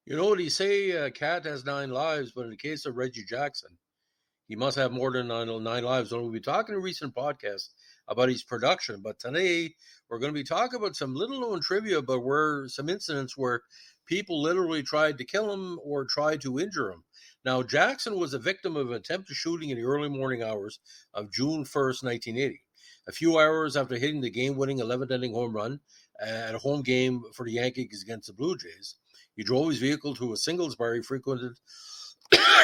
You know what he say? A cat has nine lives, but in the case of Reggie Jackson, he must have more than nine lives. And we'll be talking in a recent podcast about his production. But today, we're going to be talking about some little known trivia, but where some incidents where people literally tried to kill him or tried to injure him. Now, Jackson was a victim of an attempted shooting in the early morning hours of June 1st, 1980. A few hours after hitting the game winning 11th inning home run at a home game for the Yankees against the Blue Jays, he drove his vehicle to a singles bar he frequented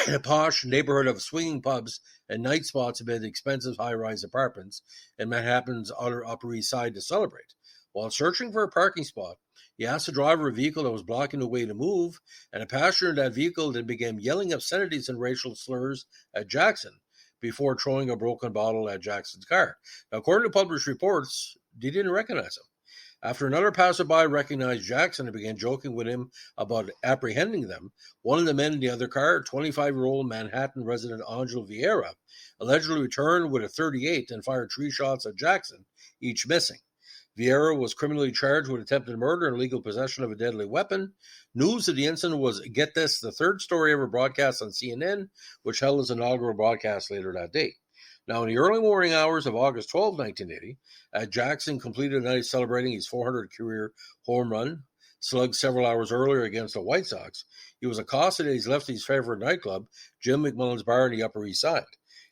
in a posh neighborhood of swinging pubs and night spots amid expensive high-rise apartments in Manhattan's Upper East Side to celebrate. While searching for a parking spot, he asked the driver of a vehicle that was blocking the way to move, and a passenger in that vehicle then began yelling obscenities and racial slurs at Jackson before throwing a broken bottle at Jackson's car. Now, according to published reports, they didn't recognize him. After another passerby recognized Jackson and began joking with him about apprehending them, one of the men in the other car, 25-year-old Manhattan resident Angel Vieira, allegedly returned with a .38 and fired 3 shots at Jackson, each missing. Vieira was criminally charged with attempted murder and illegal possession of a deadly weapon. News of the incident was, get this, the third story ever broadcast on CNN, which held its inaugural broadcast later that day. Now, in the early morning hours of August 12, 1980, Jackson completed a night celebrating his 400th career home run, slugged several hours earlier against the White Sox. He was accosted as he left his favorite nightclub, Jim McMillan's Bar on the Upper East Side,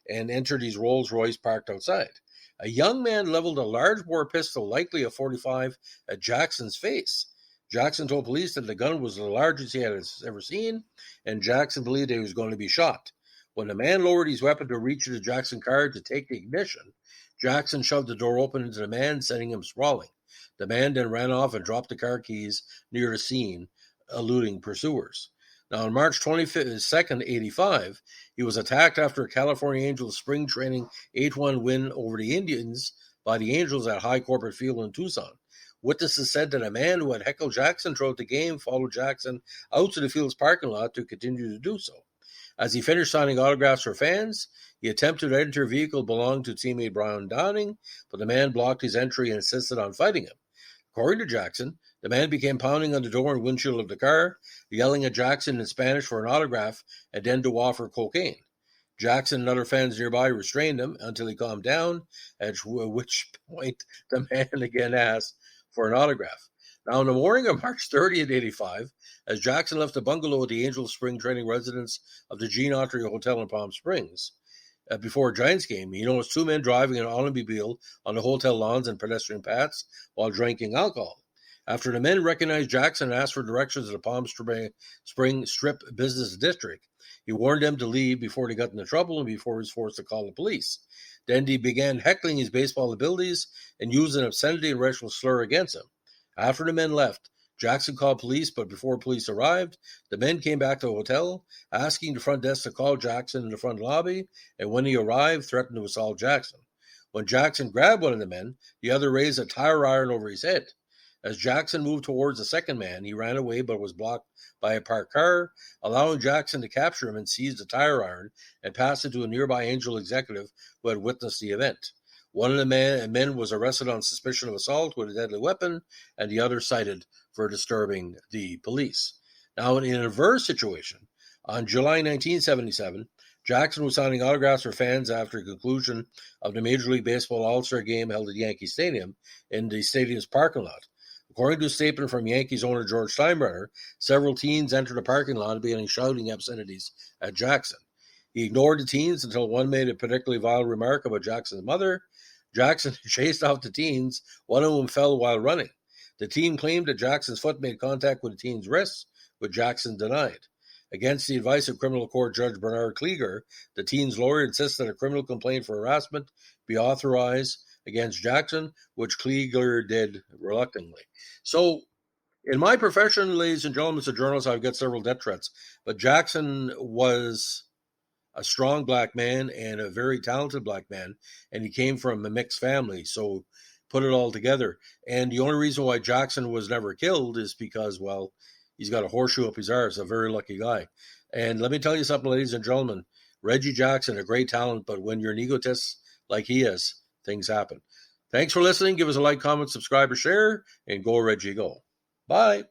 and entered his Rolls Royce parked outside. A young man leveled a large-bore pistol, likely a .45, at Jackson's face. Jackson told police that the gun was the largest he had ever seen, and Jackson believed he was going to be shot. When the man lowered his weapon to reach the Jackson car to take the ignition, Jackson shoved the door open into the man, sending him sprawling. The man then ran off and dropped the car keys near the scene, eluding pursuers. Now, on March 22nd, 85, he was attacked after a California Angels spring training 8-1 win over the Indians by the Angels at High Corbett Field in Tucson. Witnesses said that a man who had heckled Jackson throughout the game followed Jackson out to the field's parking lot to continue to do so. As he finished signing autographs for fans, he attempted to enter a vehicle belonging to teammate Brian Downing, but the man blocked his entry and insisted on fighting him. According to Jackson, the man began pounding on the door and windshield of the car, yelling at Jackson in Spanish for an autograph and then to offer cocaine. Jackson and other fans nearby restrained him until he calmed down, at which point the man again asked for an autograph. Now, in the morning of March 30th, 85, as Jackson left the bungalow at the Angels spring training residence of the Gene Autry Hotel in Palm Springs, before a Giants game, he noticed 2 men driving an automobile on the hotel lawns and pedestrian paths while drinking alcohol. After the men recognized Jackson and asked for directions to the Palm Spring Strip Business District, he warned them to leave before they got into trouble and before he was forced to call the police. Then he began heckling his baseball abilities and used an obscenity and racial slur against him. After the men left, Jackson called police, but before police arrived, the men came back to the hotel, asking the front desk to call Jackson in the front lobby, and when he arrived, threatened to assault Jackson. When Jackson grabbed one of the men, the other raised a tire iron over his head. As Jackson moved towards the second man, he ran away but was blocked by a parked car, allowing Jackson to capture him and seize the tire iron and pass it to a nearby Angel executive who had witnessed the event. One of the men was arrested on suspicion of assault with a deadly weapon, and the other cited for disturbing the police. Now, in an adverse situation, on July 1977, Jackson was signing autographs for fans after the conclusion of the Major League Baseball All-Star Game held at Yankee Stadium in the stadium's parking lot. According to a statement from Yankees owner George Steinbrenner, several teens entered the parking lot and began shouting obscenities at Jackson. He ignored the teens until one made a particularly vile remark about Jackson's mother. Jackson chased off the teens, one of whom fell while running. The team claimed that Jackson's foot made contact with the teen's wrists, which Jackson denied. Against the advice of criminal court judge Bernard Klieger, the teen's lawyer insisted that a criminal complaint for harassment be authorized against Jackson, which Klieger did reluctantly. So, in my profession, ladies and gentlemen, as a journalist, I've got several death threats, but Jackson was a strong black man and a very talented black man, and he came from a mixed family, so put it all together. And the only reason why Jackson was never killed is because, well, he's got a horseshoe up his arse, a very lucky guy. And let me tell you something, ladies and gentlemen, Reggie Jackson, a great talent, but when you're an egotist like he is, things happen. Thanks for listening. Give us a like, comment, subscribe, or share, and go Reggie, go. Bye.